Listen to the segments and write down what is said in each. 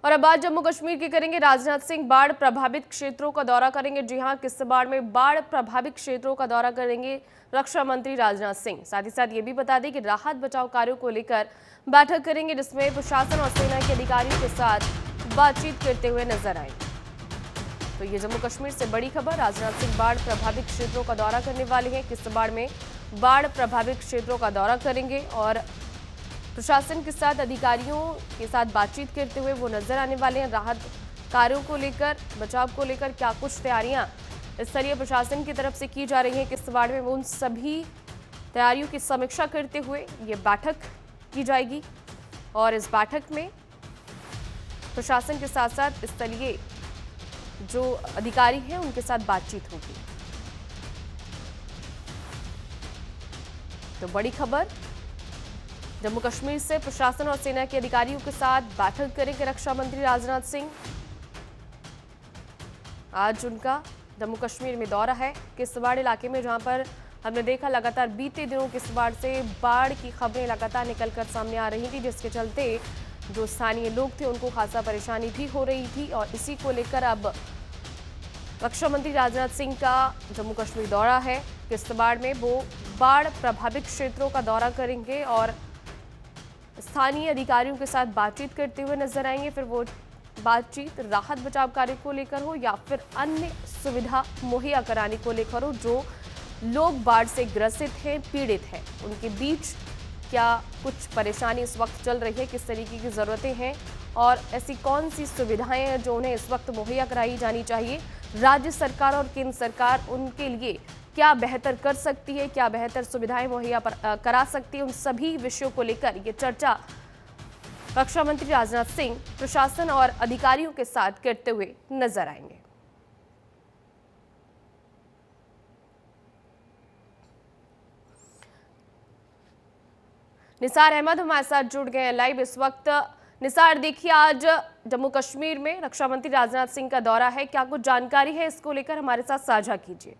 और अब बात जम्मू कश्मीर की करेंगे। राजनाथ सिंह बाढ़ प्रभावित क्षेत्रों का दौरा करेंगे। जी हां, किश्तवाड़ में बाढ़ प्रभावित क्षेत्रों का दौरा करेंगे रक्षा मंत्री राजनाथ सिंह। साथ ही साथ ये भी बता दें कि राहत बचाव कार्यों को लेकर बैठक करेंगे, जिसमें प्रशासन और सेना के अधिकारियों के साथ बातचीत करते हुए नजर आएंगे। तो ये जम्मू कश्मीर से बड़ी खबर। राजनाथ सिंह बाढ़ प्रभावित क्षेत्रों का दौरा करने वाले हैं। किश्तवाड़ में बाढ़ प्रभावित क्षेत्रों का दौरा करेंगे और प्रशासन के साथ अधिकारियों के साथ बातचीत करते हुए वो नजर आने वाले हैं। राहत कार्यों को लेकर, बचाव को लेकर क्या कुछ तैयारियां स्थलीय प्रशासन की तरफ से की जा रही हैं किश्तवाड़ में, वो उन सभी तैयारियों की समीक्षा करते हुए ये बैठक की जाएगी। और इस बैठक में प्रशासन के साथ साथ स्थलीय जो अधिकारी हैं उनके साथ बातचीत होगी। तो बड़ी खबर, जम्मू कश्मीर से प्रशासन और सेना के अधिकारियों के साथ बैठक करेंगे रक्षा मंत्री राजनाथ सिंह। आज उनका जम्मू कश्मीर में दौरा है, किश्तवाड़ इलाके में, जहां पर हमने देखा लगातार बीते दिनों किश्तवाड़ से बाढ़ की खबरें लगातार निकलकर सामने आ रही थी, जिसके चलते जो स्थानीय लोग थे उनको खासा परेशानी भी हो रही थी। और इसी को लेकर अब रक्षा मंत्री राजनाथ सिंह का जम्मू कश्मीर दौरा है। किश्तवाड़ में वो बाढ़ प्रभावित क्षेत्रों का दौरा करेंगे और स्थानीय अधिकारियों के साथ बातचीत करते हुए नजर आएंगे। फिर वो बातचीत राहत बचाव कार्य को लेकर हो या फिर अन्य सुविधा मुहैया कराने को लेकर हो, जो लोग बाढ़ से ग्रसित हैं, पीड़ित हैं, उनके बीच क्या कुछ परेशानी इस वक्त चल रही है, किस तरीके की ज़रूरतें हैं और ऐसी कौन सी सुविधाएं हैं जो उन्हें इस वक्त मुहैया कराई जानी चाहिए। राज्य सरकार और केंद्र सरकार उनके लिए क्या बेहतर कर सकती है, क्या बेहतर सुविधाएं मुहैया करा सकती है, उन सभी विषयों को लेकर ये चर्चा रक्षा मंत्री राजनाथ सिंह प्रशासन और अधिकारियों के साथ करते हुए नजर आएंगे। निसार अहमद हमारे साथ जुड़ गए हैं लाइव इस वक्त। निसार, देखिए आज जम्मू कश्मीर में रक्षा मंत्री राजनाथ सिंह का दौरा है, क्या कुछ जानकारी है इसको लेकर हमारे साथ साझा कीजिए।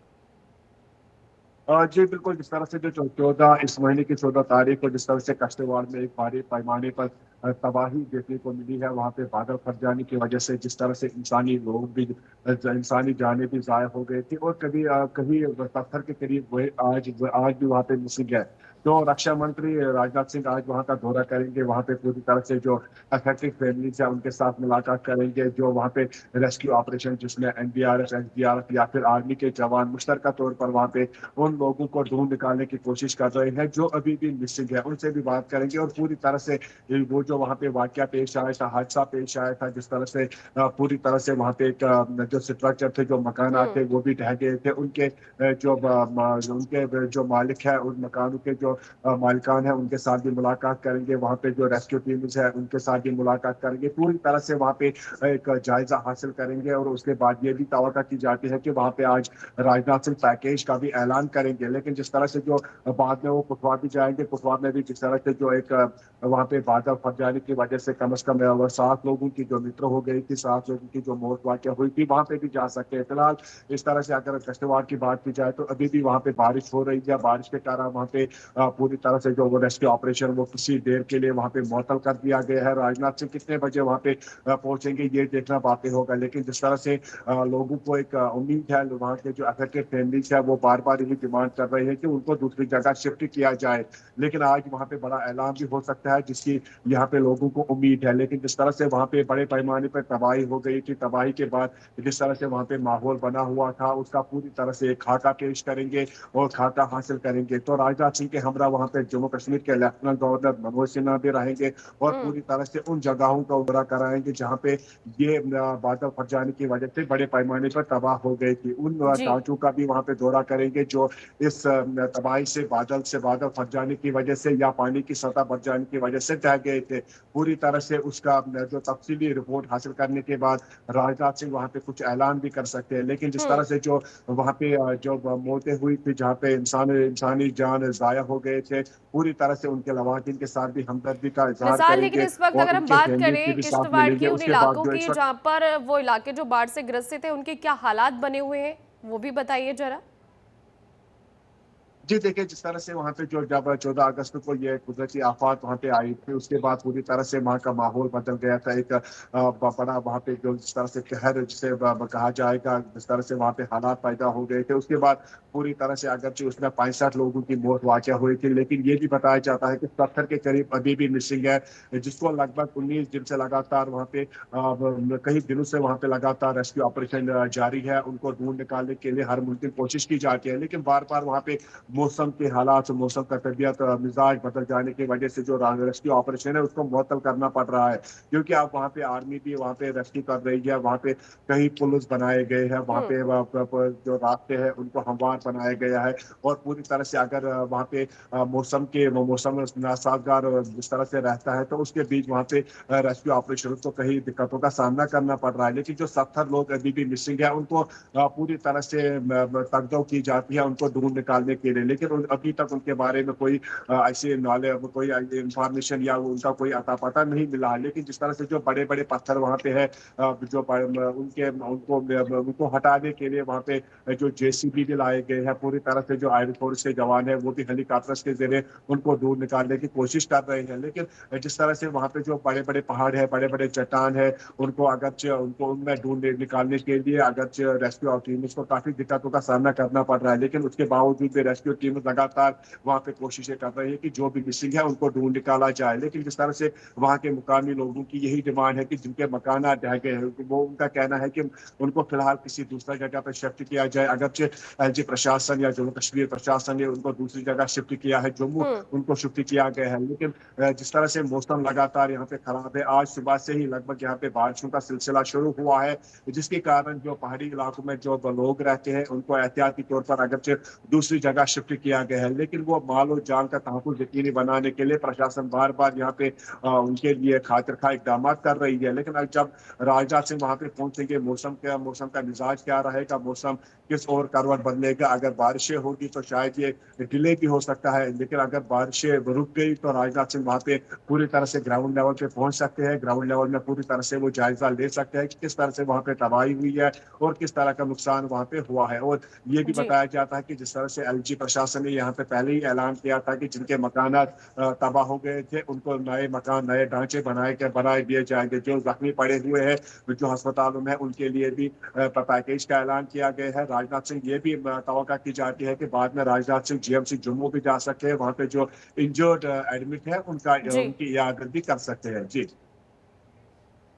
जी बिल्कुल, जिस तरह से जो 14 इस महीने की 14 तारीख को जिस तरह से किश्तवाड़ में एक भारी पैमाने पर तबाही देखने को मिली है, वहाँ पे बादल फट जाने की वजह से जिस तरह से इंसानी लोग भी, इंसानी जानें भी ज़ाया हो गई थी और कभी कभी पत्थर के करीब वही आज भी वहाँ पे मिसिंग है। तो रक्षा मंत्री राजनाथ सिंह आज वहाँ का दौरा करेंगे, वहाँ पे पूरी तरह से जो अफेक्टेड फैमिलीज है उनके साथ मुलाकात करेंगे, जो वहाँ पे रेस्क्यू ऑपरेशन जिसमें एनडीआरएफ, एसडीआरएफ या फिर आर्मी के जवान मुश्तरका तौर पर वहाँ पे उन लोगों को ढूंढ निकालने की कोशिश कर रहे हैं जो अभी भी मिसिंग है, उनसे भी बात करेंगे। और पूरी तरह से वो जो वहाँ पे वाकया पेश आया था, हादसा पेश आया था, जिस तरह से पूरी तरह से वहाँ पे एक जो स्ट्रक्चर थे, जो मकान थे वो भी ढह गए थे, उनके उनके जो मालिक है, उन मकानों के जो मालिकान है उनके साथ भी मुलाकात करेंगे। वहाँ पे जो रेस्क्यू टीम्स है उनके साथ भी मुलाकात करेंगे, पूरी तरह से वहाँ पे एक जायजा हासिल करेंगे। और उसके बाद ये भी तवक्को की जाती है कि वहाँ पे आज राजनाथ सिंह पैकेज का भी ऐलान करेंगे। लेकिन जिस तरह से जो बाद में वो कुटवा भी जाएंगे, कुटवा में भी जिस तरह से जो एक वहाँ पे बादल फट जाने की वजह से कम से कम 7 लोगों की जो मृत्यु हो गई थी, 7 लोगों की जो मौत वाक़या हुई थी, वहाँ पे भी जा सकते हैं। फिलहाल इस तरह से अगर किश्तवाड़ की बात की जाए तो अभी भी वहाँ पे बारिश हो रही है, बारिश के कारण वहाँ पे पूरी तरह से जो वो रेस्क्यू ऑपरेशन वो किसी देर के लिए वहाँ पे मुअत्तल कर दिया गया है। राजनाथ सिंह कितने बजे वहाँ पे पहुंचेंगे ये देखना बाकी होगा, लेकिन जिस तरह से लोगों को एक उम्मीद है, वहाँ के जो अफेक्टेड फैमिलीज है वो बार बार यही डिमांड कर रहे हैं कि उनको दूसरी जगह शिफ्ट किया जाए। लेकिन आज वहाँ पे बड़ा ऐलान भी हो सकता है जिसकी यहाँ पे लोगों को उम्मीद है। लेकिन जिस तरह से वहाँ पे बड़े पैमाने पर तबाही हो गई थी, तबाही के बाद जिस तरह से वहाँ पे माहौल बना हुआ था उसका पूरी तरह से एक खाका पेश करेंगे और खाता हासिल करेंगे। तो राजनाथ सिंह के हमरा वहाँ पे जम्मू कश्मीर के लेफ्टिनेंट गवर्नर मनोज सिन्हा भी रहेंगे और पूरी तरह से उन जगहों का दौरा कराएंगे जहाँ पे ये बादल फट जाने की वजह से बड़े पैमाने पर तबाह हो गई थी। उन ढांचों का भी वहाँ पे दौरा करेंगे जो इस तबाही से बादल फट जाने की वजह से या पानी की सतह बढ़ जाने की वजह से ढह गए थे। पूरी तरह से उसका जो तफसीली रिपोर्ट हासिल करने के बाद राजनाथ सिंह वहाँ पे कुछ ऐलान भी कर सकते हैं। लेकिन जिस तरह से जो वहाँ पे जो मौतें हुई थी, जहाँ पे इंसानी जान जाया हो गए थे, पूरी तरह से उनके लवाकिन के साथ भी हमदर्दी का इजहार निसार, लेकिन करेंगे इस वक्त और अगर हम उनके बात फैमिली की करें भी साथ किश्तवाड़ मिलेंगे। की, उन उसके बाद इलाकों जो की इस वक्त जहां पर वो इलाके जो बाढ़ से ग्रसित है, उनके क्या हालात बने हुए हैं वो भी बताइए जरा। जी, देखिए जिस तरह से वहाँ पे जो जब 14 अगस्त को ये कुदरती आफ़ात वहाँ पे आई थी, उसके बाद पूरी तरह से वहाँ का माहौल बदल गया था। एक बड़ा वहाँ पे जो जिस तरह से कहर जिसे कहा जाएगा, जिस तरह से वहाँ पे हालात पैदा हो गए थे। उसके बाद पूरी तरह से अगरचे उसमें 65 लोगों की मौत वाक़या हुई थी, लेकिन ये भी बताया जाता है कि 70 के करीब अभी भी मिसिंग है, जिसको लगभग 19 दिन से लगातार वहाँ पे कई दिनों से वहाँ पे लगातार रेस्क्यू ऑपरेशन जारी है। उनको ढूँढ निकालने के लिए हर मुमकिन कोशिश की जाती है, लेकिन बार-बार वहाँ पे मौसम के हालात, मौसम का तबीयत मिजाज बदल जाने की वजह से जो रेस्क्यू ऑपरेशन है उसको मुअत्तल करना पड़ रहा है। क्योंकि अब वहाँ पे आर्मी भी वहाँ पे रेस्क्यू कर रही है, वहाँ पे कई पुल्स बनाए गए हैं, वहाँ हुँ, पे जो रास्ते हैं उनको हमवार बनाया गया है। और पूरी तरह से अगर वहाँ पे मौसम नासाजगार जिस तरह से रहता है, तो उसके बीच वहाँ पे रेस्क्यू ऑपरेशन को कई दिक्कतों का सामना करना पड़ रहा है। लेकिन जो 70 लोग अभी भी मिसिंग है, उनको पूरी तरह से तकदो की जाती है उनको ढूंढ निकालने के लिए, लेकिन अभी तक उनके बारे में कोई ऐसी नॉलेज, कोई इंफॉर्मेशन या उनका कोई अता पता नहीं मिला है। लेकिन जिस तरह से जो बड़े बड़े पत्थर वहाँ पे है, उनको हटाने के लिए वहाँ पे जो जेसीबी भी लाए गए हैं, पूरी तरह से जो आर्मी फोर्स के जवान है वो भी हेलीकॉप्टर्स के जरिए उनको ढूंढ निकालने की कोशिश कर रहे हैं। लेकिन जिस तरह से वहाँ पे जो बड़े बड़े पहाड़ है, बड़े बड़े चट्टान है, उनको उनमें ढूंढ निकालने के लिए अगरचे रेस्क्यू टीम को काफी दिक्कतों का सामना करना पड़ रहा है, लेकिन उसके बावजूद भी रेस्क्यू टीम लगातार वहाँ पे कोशिशें कर रही है कि जो भी मिसिंग है उनको ढूंढ निकाला जाए। लेकिन जिस तरह से वहाँ के मुकामी लोगों की यही डिमांड है कि जिनके मकान ढह गए हैं, वो उनका कहना है कि उनको फिलहाल किसी दूसरी जगह पर शिफ्ट किया जाए। अगरचे एलजी प्रशासन या जम्मू कश्मीर प्रशासन ने उनको दूसरी जगह शिफ्ट किया है, जम्मू हुँ। उनको शिफ्ट किया गया है, लेकिन जिस तरह से मौसम लगातार यहाँ पे खराब है, आज सुबह से ही लगभग यहाँ पे बारिशों का सिलसिला शुरू हुआ है, जिसके कारण जो पहाड़ी इलाकों में जो लोग रहते हैं उनको एहतियाती तौर पर अगरचे दूसरी जगह शिफ्ट किया गया है, लेकिन वो माल और जान का तहफ़्फ़ुज़ यकीनी बनाने के लिए प्रशासन बार बार यहाँ पे उनके लिए खातिर खा इकदाम कर रही है। लेकिन अब जब राजनाथ सिंह वहाँ पे पहुंचेंगे, मौसम का मिजाज क्या रहेगा, मौसम किस और करवट बदलेगा, अगर बारिशें होगी तो शायद ये डिले भी हो सकता है, लेकिन अगर बारिशें रुक गई तो राजनाथ सिंह वहाँ पे पूरी तरह से ग्राउंड लेवल पे पहुंच सकते हैं। ग्राउंड लेवल में पूरी तरह से वो जायजा ले सकते हैं कि किस तरह से वहाँ पे तबाही हुई है और किस तरह का नुकसान वहाँ पे हुआ है। और ये भी जी। बताया जाता है कि जिस तरह से एलजी प्रशासन ने यहाँ पे पहले ही ऐलान किया था कि जिनके मकान तबाह हो गए थे उनको नए मकान, नए ढांचे बनाए दिए जाएंगे। जो जख्मी पड़े हुए हैं, जो अस्पतालों में, उनके लिए भी पैकेज का ऐलान किया गया है। राजनाथ सिंह ये भी तवक्का की जाती है कि बाद में राजनाथ सिंह जीएमसी जम्मू भी जा सकते हैं, वहाँ पे जो इंजर्ड एडमिट है उनका जी। उनकी इयादत भी कर सकते हैं। जी।